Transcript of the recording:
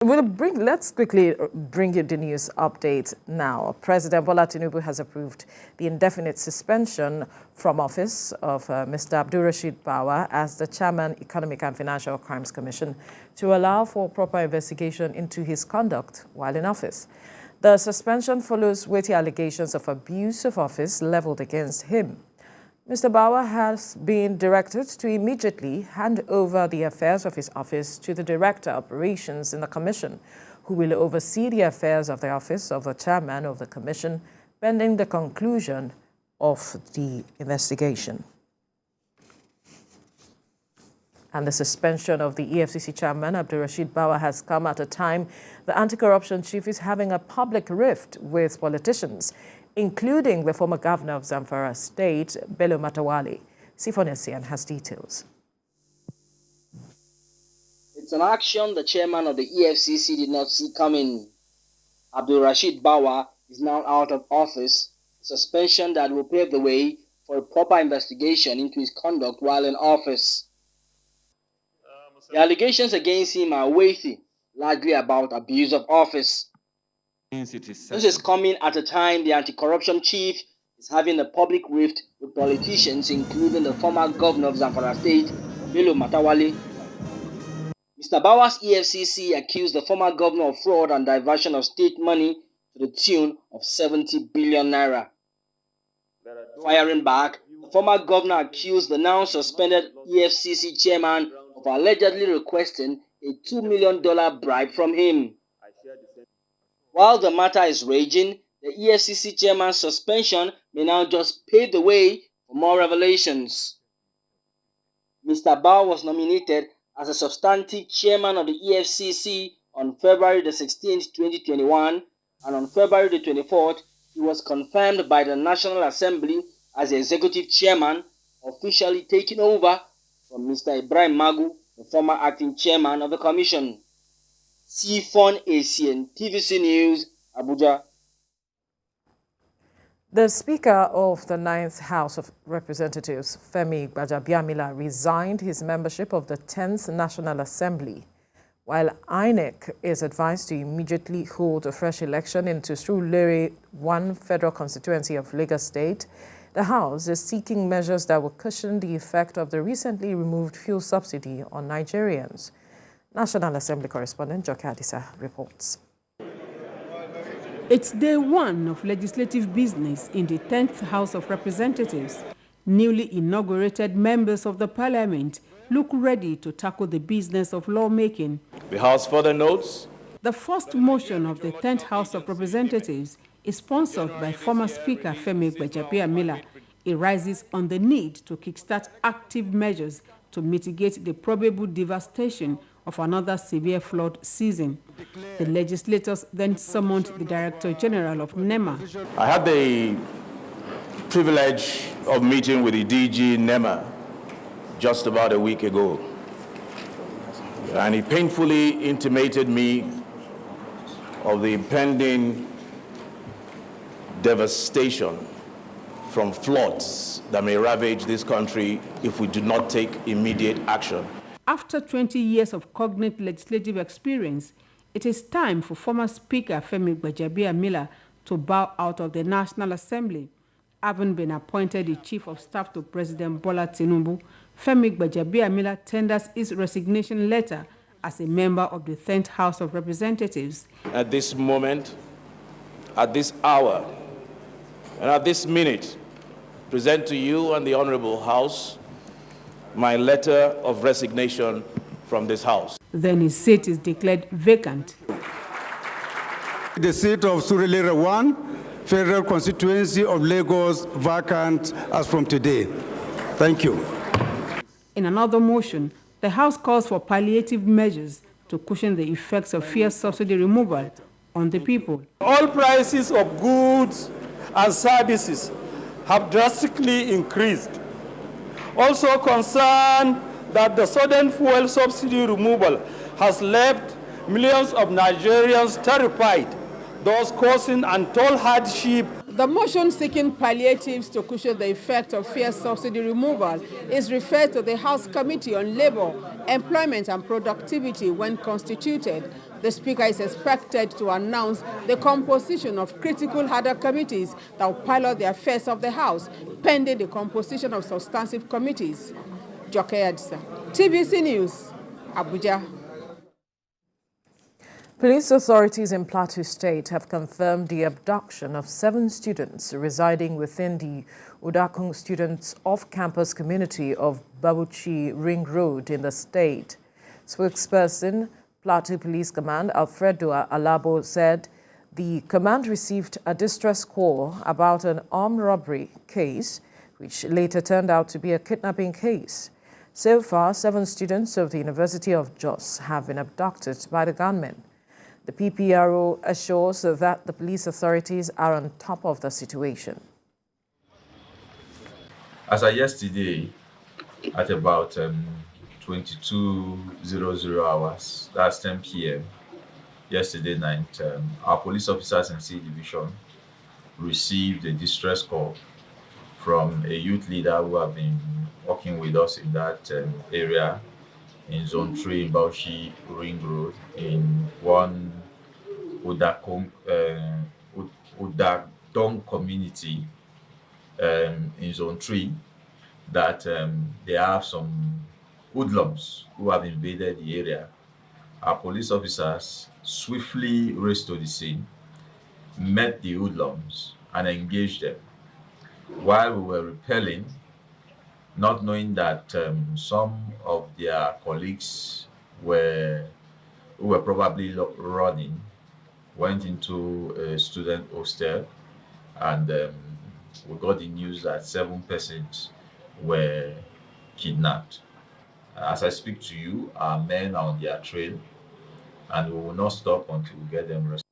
Let's quickly bring you the news update now. President Bola Tinubu has approved the indefinite suspension from office of Mr. Abdurrashid Bawa as the Chairman, Economic and Financial Crimes Commission to allow for proper investigation into his conduct while in office. The suspension follows weighty allegations of abuse of office leveled against him. Mr. Bawa has been directed to immediately hand over the affairs of his office to the Director of Operations in the Commission, who will oversee the affairs of the office of the Chairman of the Commission, pending the conclusion of the investigation. And the suspension of the EFCC Chairman, Abdurrashid Bawa, has come at a time the anti-corruption chief is having a public rift with politicians, including the former governor of Zamfara State, Bello Matawale. Sifonesian has details. It's an action the chairman of the EFCC did not see coming. Abdurrashid Bawa is now out of office, a suspension that will pave the way for a proper investigation into his conduct while in office. The allegations against him are weighty, largely about abuse of office. This is coming at a time the anti-corruption chief is having a public rift with politicians, including the former governor of Zamfara State, Bello Matawale. Mr. Bawa's EFCC accused the former governor of fraud and diversion of state money to the tune of 70 billion naira. Firing back, the former governor accused the now suspended EFCC chairman of allegedly requesting a $2 million bribe from him. While the matter is raging, the EFCC chairman's suspension may now just pave the way for more revelations. Mr. Bawa was nominated as a substantive chairman of the EFCC on February the 16th, 2021, and on February the 24th, he was confirmed by the National Assembly as the executive chairman, officially taking over from Mr. Ibrahim Magu, the former acting chairman of the commission. Sifonesian, TVC News, Abuja. The Speaker of the 9th House of Representatives, Gbajabiamila, resigned his membership of the 10th National Assembly, while INEC is advised to immediately hold a fresh election into Surulere 1 federal constituency of Lagos State. The House is seeking measures that will cushion the effect of the recently removed fuel subsidy on Nigerians. National Assembly correspondent Joke Adisa reports. It's day one of legislative business in the 10th House of Representatives. Newly inaugurated members of the Parliament look ready to tackle the business of lawmaking. The House further notes the first motion of the 10th House of Representatives is sponsored by former Speaker Gbajabiamila. It rises on the need to kickstart active measures to mitigate the probable devastation of another severe flood season. The legislators then summoned the Director General of NEMA. I had the privilege of meeting with the DG NEMA just about a week ago, and he painfully intimated me of the impending devastation from floods that may ravage this country if we do not take immediate action. After 20 years of cognate legislative experience, it is time for former Speaker Gbajabiamila to bow out of the National Assembly. Having been appointed the Chief of Staff to President Bola Tinubu, Gbajabiamila tenders his resignation letter as a member of the 10th House of Representatives. At this moment, at this hour, and at this minute, present to you and the Honorable House my letter of resignation from this House. Then his seat is declared vacant. The seat of Surulere 1, Federal Constituency of Lagos, vacant as from today. Thank you. In another motion, the House calls for palliative measures to cushion the effects of fuel subsidy removal on the people. All prices of goods and services have drastically increased. Also concerned that the sudden fuel subsidy removal has left millions of Nigerians terrified, thus causing untold hardship. The motion seeking palliatives to cushion the effect of fuel subsidy removal is referred to the House Committee on Labor, Employment and Productivity when constituted. The Speaker is expected to announce the composition of critical harder committees that will pilot the affairs of the House, pending the composition of substantive committees. Joke Adisa, TVC News, Abuja. Police authorities in Plateau State have confirmed the abduction of 7 students residing within the Udakung Students Off-Campus Community of Bauchi Ring Road in the state. Spokesperson, Plateau Police Command Alfredo Alabo, said the command received a distress call about an armed robbery case, which later turned out to be a kidnapping case. So far, 7 students of the University of Jos have been abducted by the gunmen. The PPRO assures that the police authorities are on top of the situation. As of yesterday, at about 22:00 hours, that's 10 p.m. yesterday night, our police officers in C Division received a distress call from a youth leader who have been working with us in that area in Zone 3 in Bauchi Ring Road in one Udakung community in Zone 3 that they have some hoodlums who have invaded the area. Our police officers swiftly raced to the scene, met the hoodlums, and engaged them. While we were repelling, not knowing that some of their colleagues who were probably running, went into a student hostel, and we got the news that 7 persons were kidnapped. As I speak to you, our men are on their trail, and we will not stop until we get them rescued.